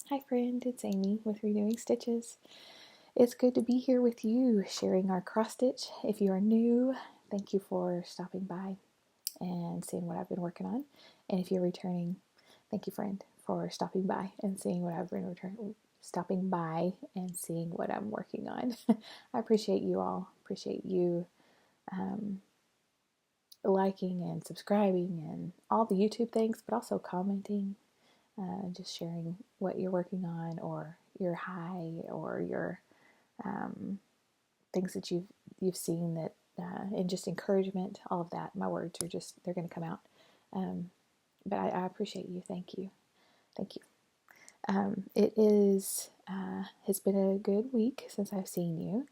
Hi friend, it's Amy with Renewing Stitches. It's good to be here with you sharing our cross stitch. If you are new, thank you for stopping by and seeing what I've been working on. And if you're returning, thank you friend for stopping by and seeing what I've been stopping by and seeing what I'm working on. I appreciate you all. Appreciate you liking and subscribing and all the YouTube things, but also commenting. Just sharing what you're working on, or your high, or your things that you've seen that, and just encouragement. All of that. My words are they're going to come out. But I appreciate you. Thank you. Thank you. It is has been a good week since I've seen you.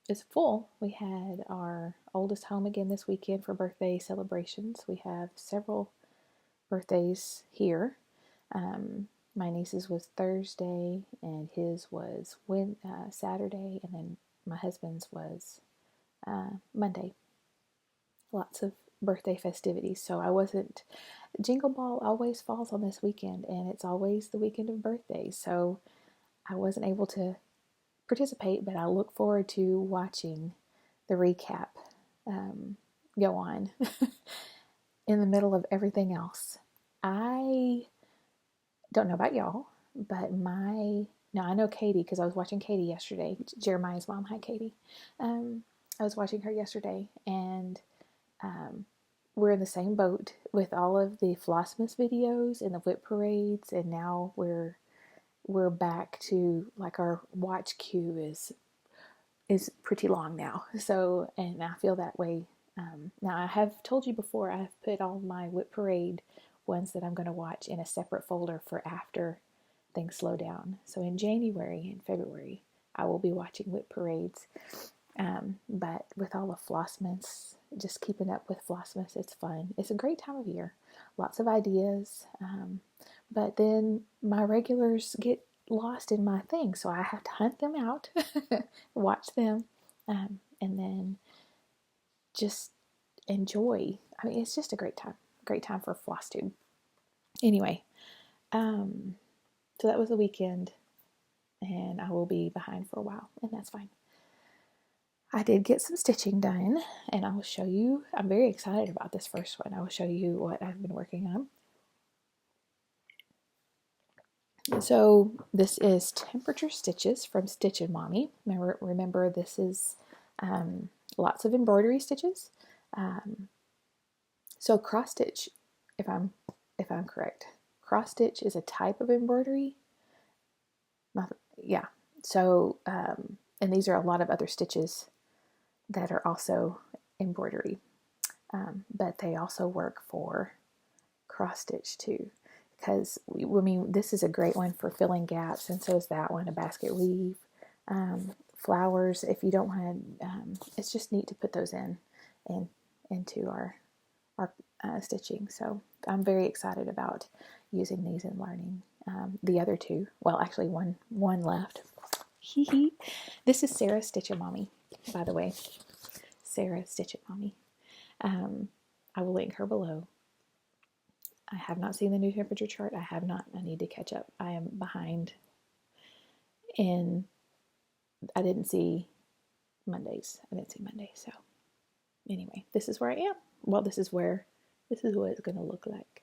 It's full. We had our oldest home again this weekend for birthday celebrations. We have several birthdays here. My niece's was Thursday, and his was Saturday, and then my husband's was Monday. Lots of birthday festivities. So I wasn't. Jingle Ball always falls on this weekend, and it's always the weekend of birthdays. So I wasn't able to participate, but I look forward to watching the recap go on in the middle of everything else. I don't know about y'all, but now I know Katie because I was watching Katie yesterday. Jeremiah's mom. Hi, Katie. I was watching her yesterday, and we're in the same boat with all of the Flossmas videos and the whip parades, and now we're back to, like, our watch queue is pretty long now. So, and I feel that way. Now, I have told you before, I have put all my whip parade ones that I'm going to watch in a separate folder for after things slow down. So in January and February, I will be watching whip parades. But with all the Flossmas, just keeping up with Flossmas, it's fun. It's a great time of year. Lots of ideas. But then my regulars get lost in my thing, so I have to hunt them out, watch them, and then just enjoy. I mean, it's just a great time for Flosstube. Anyway, so that was the weekend, and I will be behind for a while, and that's fine. I did get some stitching done, and I will show you. I'm very excited about this first one. I will show you what I've been working on. So this is Temperature Stitches from Stitchin Mommy. Remember this is lots of embroidery stitches. So cross stitch, if I'm correct, cross stitch is a type of embroidery. Yeah. So and these are a lot of other stitches that are also embroidery, but they also work for cross stitch too. Because, I mean, this is a great one for filling gaps, and so is that one, a basket weave, flowers. If you don't want to, it's just neat to put those into our stitching. So I'm very excited about using these and learning the other two. Well, actually, one left. This is Sarah Stitchin Mommy, by the way. Sarah Stitchin Mommy. I will link her below. I have not seen the new temperature chart. I have not. I need to catch up. I am behind, and I didn't see Mondays. So anyway, this is where I am. Well, this is what it's going to look like.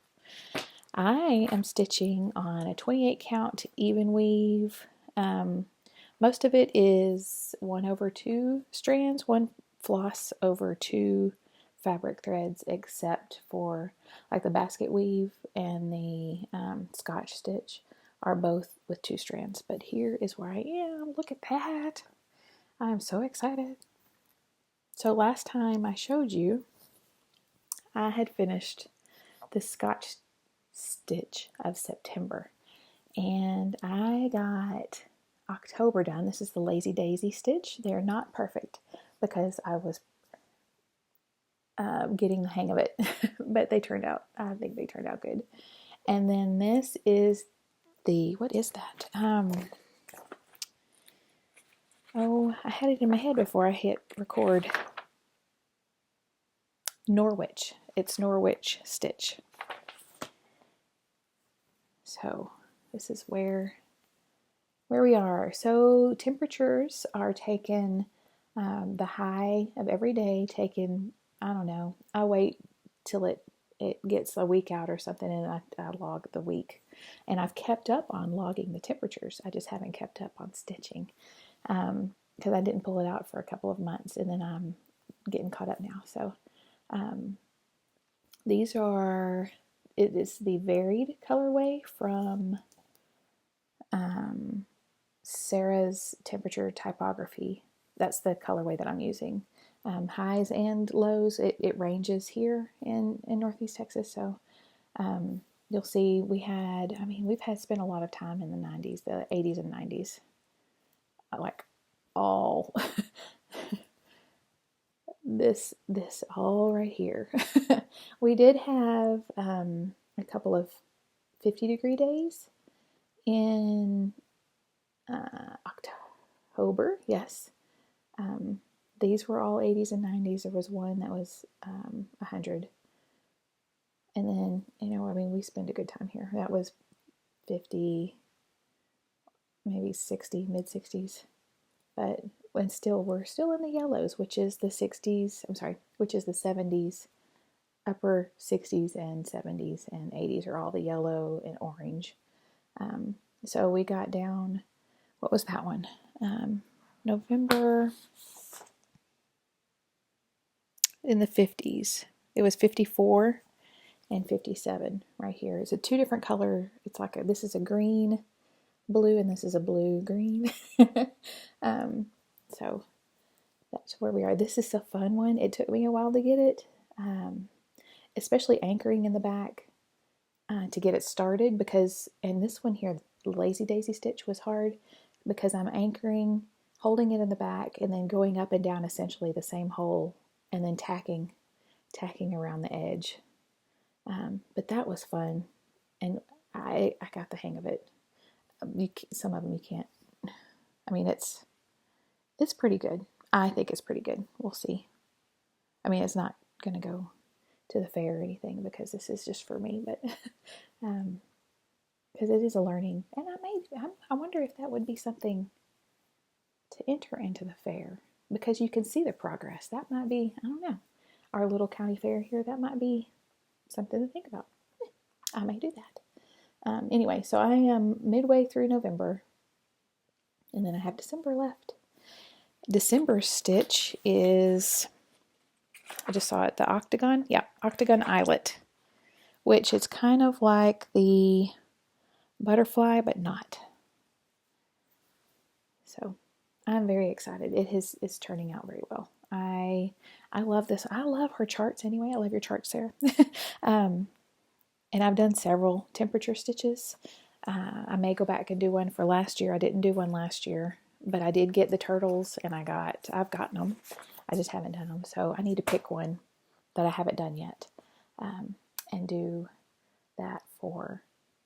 I am stitching on a 28 count even weave. Most of it is 1/2 strands, one floss over 2 fabric threads, except for, like, the basket weave and the Scotch stitch are both with 2 strands. But here is where I am. Look at that. I'm so excited. So last time I showed you, I had finished the Scotch stitch of September, and I got October done. This is the Lazy Daisy stitch. They're not perfect because I was getting the hang of it, but I think they turned out good. And then this is what is that? I had it in my head before I hit record. Norwich. It's Norwich stitch. So this is where we are. So temperatures are taken, the high of every day taken, I don't know, I wait till it gets a week out or something, and I log the week. And I've kept up on logging the temperatures. I just haven't kept up on stitching because I didn't pull it out for a couple of months, and then I'm getting caught up now. So these are, it is the varied colorway from Sarah's Temperature Typography. That's the colorway that I'm using. Highs and lows, it ranges here in Northeast Texas. So you'll see we've spent a lot of time in the 90s, the 80s and 90s. Like all this all right here. We did have a couple of 50-degree days in October, yes. These were all 80s and 90s. There was one that was 100. And then, we spent a good time here. That was 50, maybe 60, mid 60s. But we're still in the yellows, which is the 60s, which is the 70s, upper 60s and 70s and 80s are all the yellow and orange. So we got down, what was that one? November, in the 50s. It was 54 and 57 right here. It's a two different color. It's like this is a green blue and this is a blue green. So that's where we are. This is a fun one. It took me a while to get it, especially anchoring in the back to get it started and this one here, the Lazy Daisy stitch, was hard because I'm anchoring, holding it in the back, and then going up and down essentially the same hole and then tacking around the edge. But that was fun, and I got the hang of it. Some of them you can't. It's pretty good. I think it's pretty good. We'll see. It's not going to go to the fair or anything because this is just for me, but because it is a learning, and I wonder if that would be something to enter into the fair because you can see the progress. That might be, I don't know, our little county fair here. That might be something to think about. I may do that. Anyway, so I am midway through November, and then I have December left. December stitch is, I just saw it, the octagon. Yeah, octagon eyelet, which is kind of like the butterfly, but not. So I'm very excited. It's turning out very well. I love this. I love her charts anyway. I love your charts, Sarah. And I've done several temperature stitches. I may go back and do one for last year. I didn't do one last year, but I did get the turtles, and I've gotten them. I just haven't done them. So I need to pick one that I haven't done yet, and do that for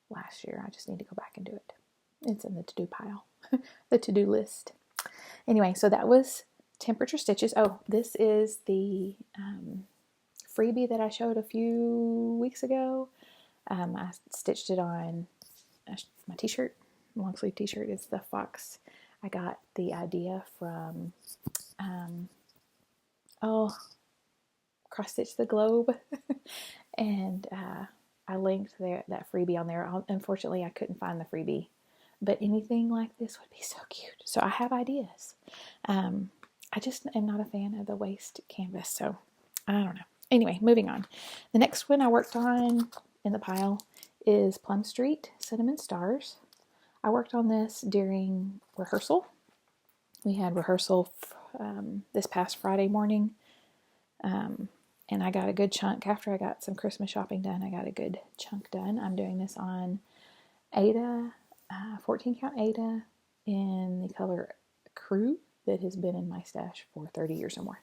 last year. I just need to go back and do it. It's in the to-do pile, the to-do list. Anyway, so that was temperature stitches. Oh, this is the freebie that I showed a few weeks ago. I stitched it on my t-shirt, long sleeve t-shirt. It's the fox. I got the idea from, Cross Stitch the Globe, and I linked that freebie on there. Unfortunately, I couldn't find the freebie, but anything like this would be so cute. So I have ideas. I just am not a fan of the waist canvas, so I don't know. Anyway, moving on. The next one I worked on in the pile is Plum Street Cinnamon Stars. I worked on this during rehearsal. We had rehearsal this past Friday morning, and I got a good chunk. After I got some Christmas shopping done, I got a good chunk done. I'm doing this on Ada, 14 count Ada, in the color Crew that has been in my stash for 30 years or more.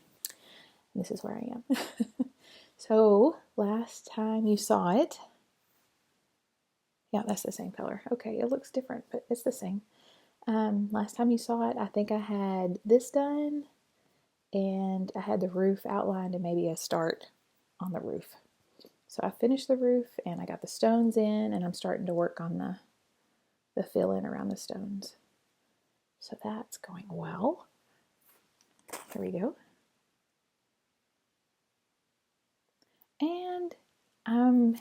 And this is where I am. So last time you saw it, yeah, that's the same color. Okay, it looks different, but it's the same. Last time you saw it, I think I had this done, and I had the roof outlined and maybe a start on the roof. So I finished the roof and I got the stones in, and I'm starting to work on the fill in around the stones. So that's going well. There we go. And I'm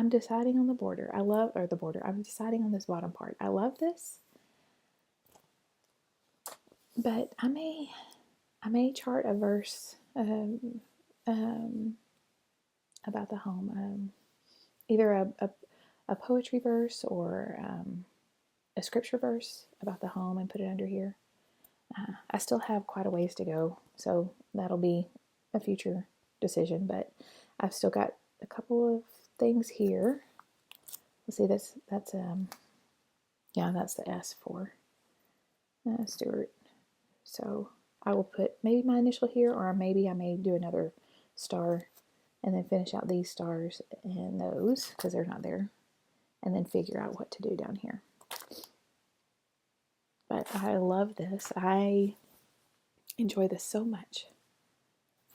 deciding on the border. I'm deciding on this bottom part. I love this, but I may chart a verse about the home, either a poetry verse or a scripture verse about the home, and put it under here. I still have quite a ways to go, so that'll be a future decision, but I've still got a couple of things here. Let's see, that's the S for Stewart. So I will put maybe my initial here, or maybe I may do another star and then finish out these stars and those because they're not there, and then figure out what to do down here. But I love this. I enjoy this so much.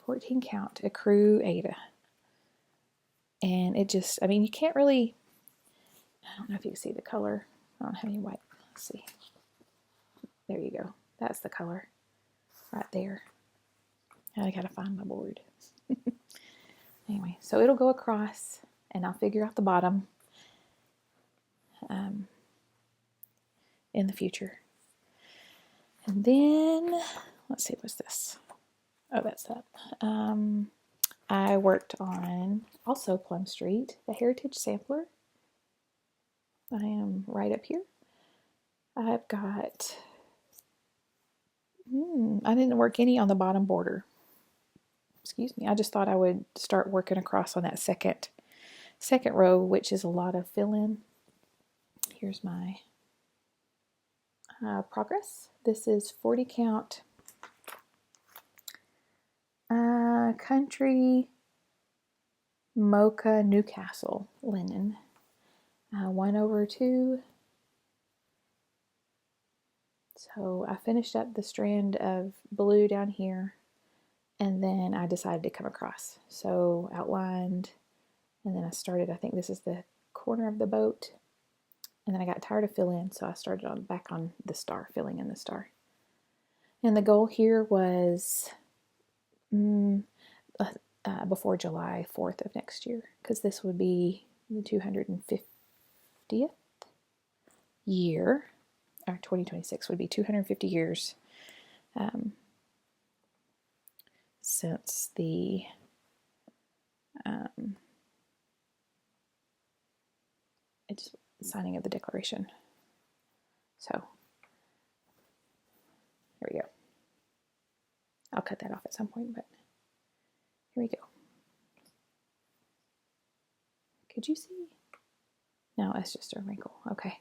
14 count, a crew Ada. And it just, I mean, you can't really, I don't know if you can see the color. I don't have any white. Let's see. There you go. That's the color right there. Now I gotta find my board. Anyway, so it'll go across, and I'll figure out the bottom in the future. And then, let's see, what's this? Oh, that's that. I worked on also Plum Street, the Heritage Sampler. I am right up here. I've got, I didn't work any on the bottom border. Excuse me. I just thought I would start working across on that second row, which is a lot of fill-in. Here's my progress. This is 40 count country mocha Newcastle linen, 1/2. So I finished up the strand of blue down here, and then I decided to come across. So outlined, and then I started, I think this is the corner of the boat, and then I got tired of fill-in, so I started back on the star, filling in the star. And the goal here was before July 4th of next year, because this would be the 250th year, or 2026 would be 250 years since the signing of the Declaration. So here we go. I'll cut that off at some point, but here we go. Could you see? No, it's just a wrinkle. Okay.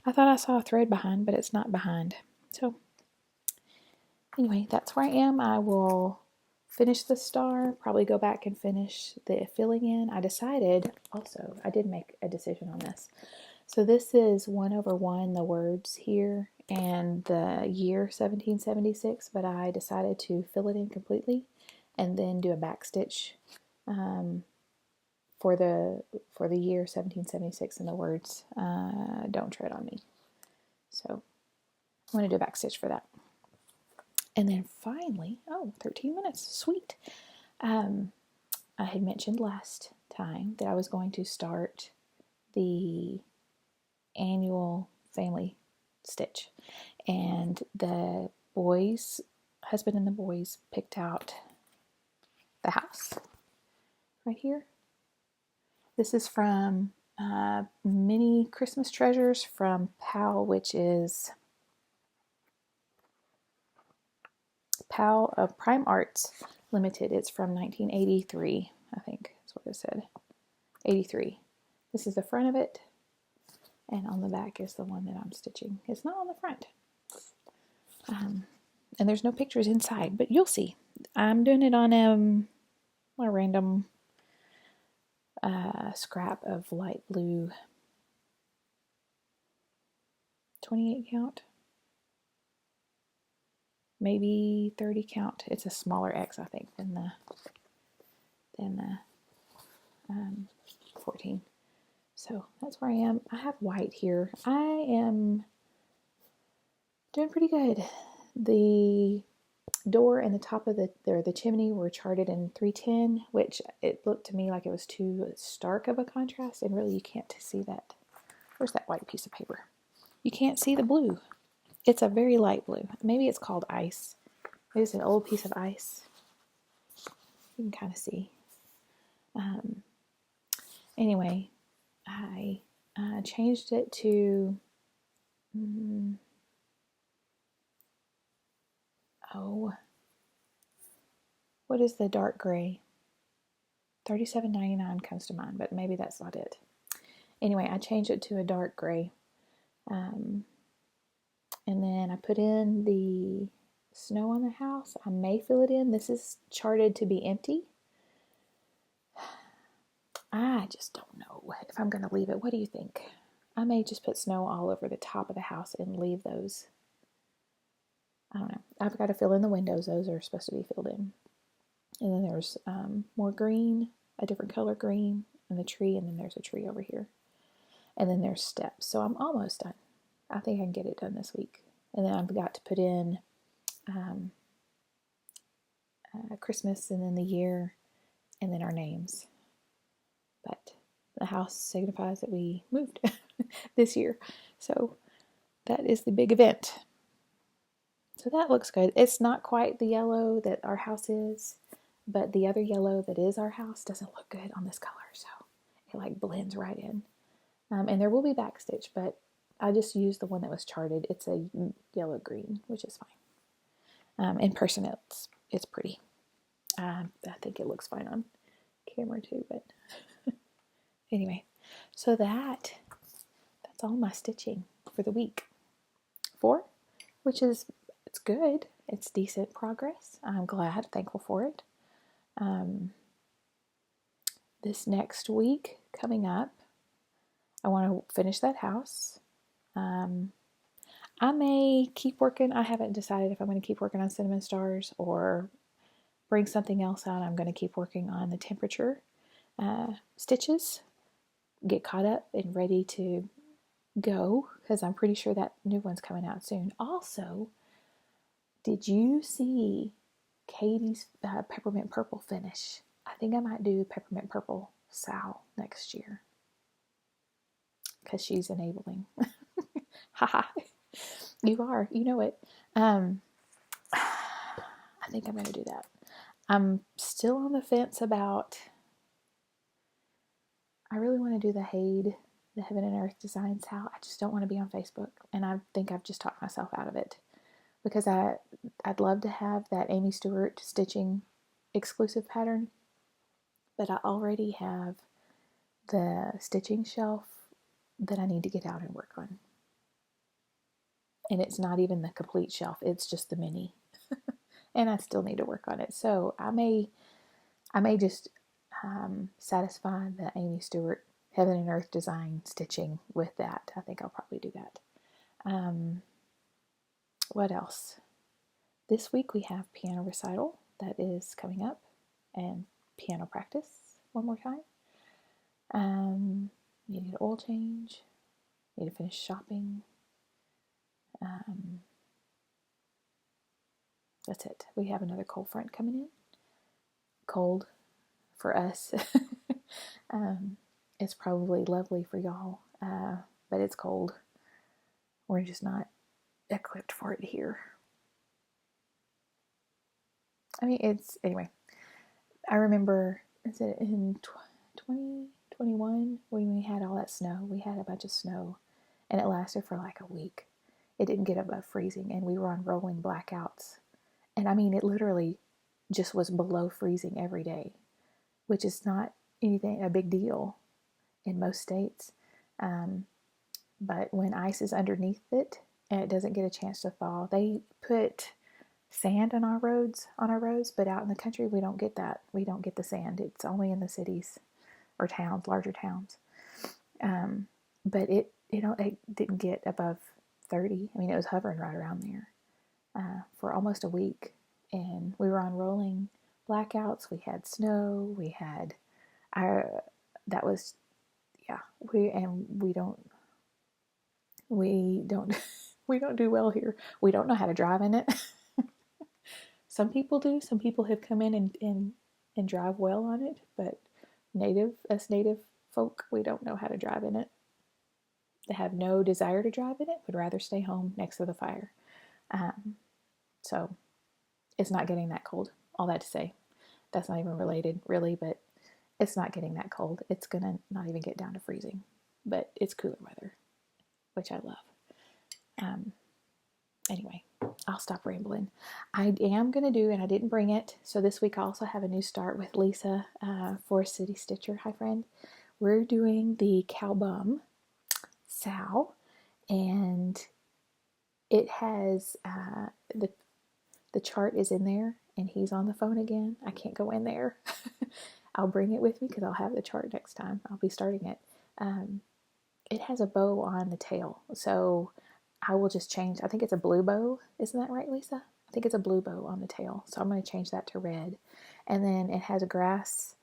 I thought I saw a thread behind, but it's not behind. So anyway, that's where I am. I will finish the star, probably go back and finish the filling in. I decided also, I did make a decision on this. So this is 1/1, the words here, and the year 1776, but I decided to fill it in completely and then do a back stitch for the year 1776 and the words "Don't Tread on Me." So I'm going to do a back stitch for that. And then finally, 13 minutes, sweet. I had mentioned last time that I was going to start the annual family stitch, and the boys, husband and the boys, picked out the house right here. This is from Mini Christmas Treasures from PAL, which is PAL of Prime Arts Limited. It's from 1983, I think that's what it said. 83. This is the front of it, and on the back is the one that I'm stitching. It's not on the front. And there's no pictures inside, but you'll see. I'm doing it on a random scrap of light blue 28 count, maybe 30 count. It's a smaller X, I think, than than 14. So that's where I am. I have white here. I am doing pretty good. The door and the top of the chimney were charted in 310, which it looked to me like it was too stark of a contrast, and really you can't see that. Where's that white piece of paper? You can't see the blue. It's a very light blue. Maybe it's called ice. Maybe it's an old piece of ice. You can kind of see. Anyway, I changed it to what is the dark gray? $37.99 comes to mind, but maybe that's not it. Anyway, I changed it to a dark gray. And then I put in the snow on the house. I may fill it in. This is charted to be empty. I just don't know if I'm going to leave it. What do you think? I may just put snow all over the top of the house and leave those. I don't know. I've got to fill in the windows. Those are supposed to be filled in. And then there's more green, a different color green, and the tree, and then there's a tree over here. And then there's steps. So I'm almost done. I think I can get it done this week. And then I've got to put in Christmas, and then the year, and then our names. But the house signifies that we moved this year. So that is the big event. So that looks good. It's not quite the yellow that our house is, but the other yellow that is our house doesn't look good on this color. So it like blends right in. And there will be backstitch, but I just used the one that was charted. It's a yellow green, which is fine. In person, it's pretty. I think it looks fine on camera too, but anyway. So that's all my stitching for the week. 4, which is, it's good. It's decent progress. I'm glad, thankful for it. This next week coming up, I want to finish that house. I may keep working. I haven't decided if I'm going to keep working on Cinnamon Stars or bring something else out. I'm going to keep working on the Temperature stitches, get caught up and ready to go, because I'm pretty sure that new one's coming out soon. Also, did you see Katie's Peppermint Purple finish? I think I might do Peppermint Purple Sal next year, because she's enabling. Haha. You are. You know it. I think I'm going to do that. I'm still on the fence about, I really want to do the Haid, the Heaven and Earth Design Sal. I just don't want to be on Facebook. And I think I've just talked myself out of it. Because I'd love to have that Amy Stewart stitching exclusive pattern. But I already have the stitching shelf that I need to get out and work on. And it's not even the complete shelf. It's just the mini. And I still need to work on it. So I may just satisfy the Amy Stewart Heaven and Earth Design stitching with that. I think I'll probably do that. What else? This week we have piano recital that is coming up, and piano practice one more time. Need an oil change. Need to finish shopping. That's it. We have another cold front coming in. Cold for us. It's probably lovely for y'all, but it's cold. We're just not equipped for it here. I mean, anyway, I remember, is it in 2021 when we had all that snow? We had a bunch of snow, and it lasted for like a week. It didn't get above freezing, and we were on rolling blackouts. And I mean, it literally just was below freezing every day, which is not a big deal in most states. But when ice is underneath it and it doesn't get a chance to thaw, they put sand on our roads, but out in the country we don't get that. We don't get the sand. It's only in the cities or towns, larger towns. But it didn't get above 30. I mean, it was hovering right around there for almost a week, and we were on rolling blackouts, we had snow, we had our, that was, yeah, we don't, we don't, we don't do well here. We don't know how to drive in it. Some people do. Some people have come in and drive well on it, but us native folk, we don't know how to drive in it. They have no desire to drive in it, would rather stay home next to the fire. So it's not getting that cold. All that to say, that's not even related really, but it's not getting that cold. It's gonna not even get down to freezing, but it's cooler weather, which I love. Anyway, I'll stop rambling. I am going to do, and I didn't bring it, so this week I also have a new start with Lisa for City Stitcher. Hi, friend. We're doing the cow bum sow, and it has the chart is in there, and he's on the phone again. I can't go in there. I'll bring it with me because I'll have the chart next time. I'll be starting it. It has a bow on the tail, so I will just change. I think it's a blue bow. Isn't that right, Lisa? I think it's a blue bow on the tail. So I'm going to change that to red. And then it has a grass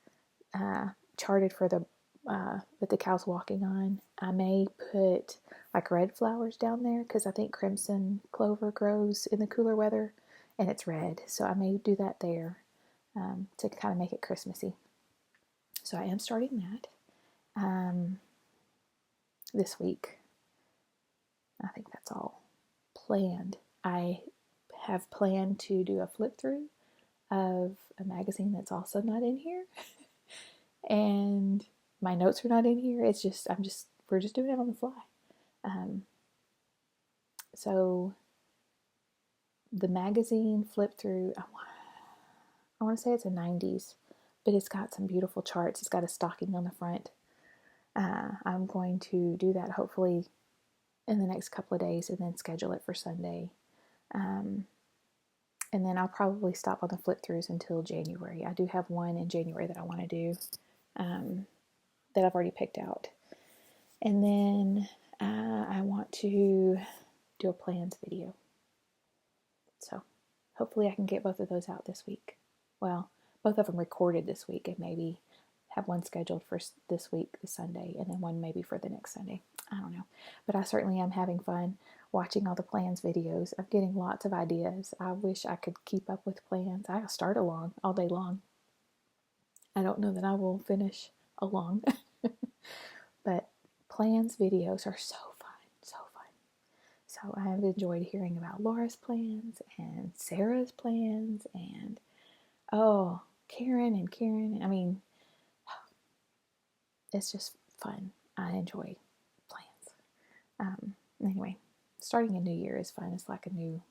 charted for the that the cow's walking on. I may put like red flowers down there because I think crimson clover grows in the cooler weather and it's red. So I may do that there to kind of make it Christmassy. So I am starting that this week. I think that's all planned. I have planned to do a flip through of a magazine that's also not in here. And my notes are not in here. It's just, we're just doing it on the fly. So the magazine flip through, I want to say it's a 90s, but it's got some beautiful charts. It's got a stocking on the front. I'm going to do that hopefully in the next couple of days and then schedule it for Sunday. And then I'll probably stop on the flip throughs until January. I do have one in January that I want to do that I've already picked out. And then I want to do a plans video. So hopefully I can get both of those out this week. Well, both of them recorded this week and maybe have one scheduled for this week, this Sunday, and then one maybe for the next Sunday. I don't know. But I certainly am having fun watching all the plans videos. I'm getting lots of ideas. I wish I could keep up with plans. I'll start along all day long. I don't know that I will finish along. But plans videos are so fun, so fun. So I have enjoyed hearing about Laura's plans and Sarah's plans and, Karen and Karen. I mean, it's just fun. I enjoy plans. Anyway, starting a new year is fun. It's like a new,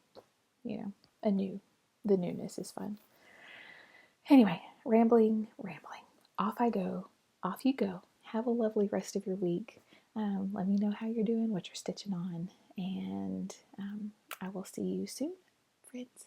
the newness is fun. Anyway, rambling. Off I go. Off you go. Have a lovely rest of your week. Let me know how you're doing, what you're stitching on, and I will see you soon, friends.